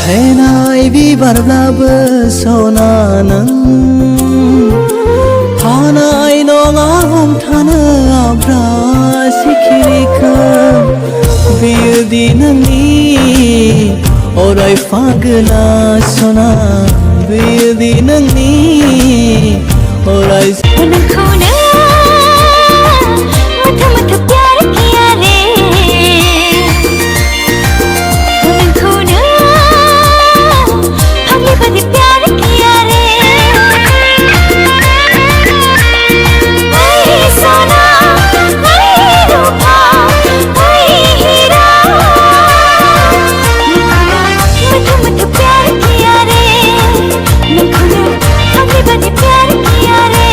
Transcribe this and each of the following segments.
बाहेनाय बिबारब्लाबो सना नों हानाय नङा हमथानो आब्रा सिखिरिखौ बेयोदि नोंनि अराय फागोला सना बेयोदि नोंनि अराय नोंखौनो मुठो मुठो प्यार किया रे नोंखौनो फाग्लि बादि प्यार किया रे ओइ सोना ओइ रूपा ओइ हीरा मुठो मुठो प्यार किया रे नोंखौनो फाग्लि बादि प्यार किया रे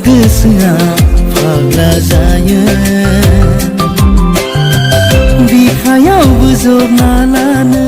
गोसोआ फाग्ला जायो बिखायाव बोजबना लानो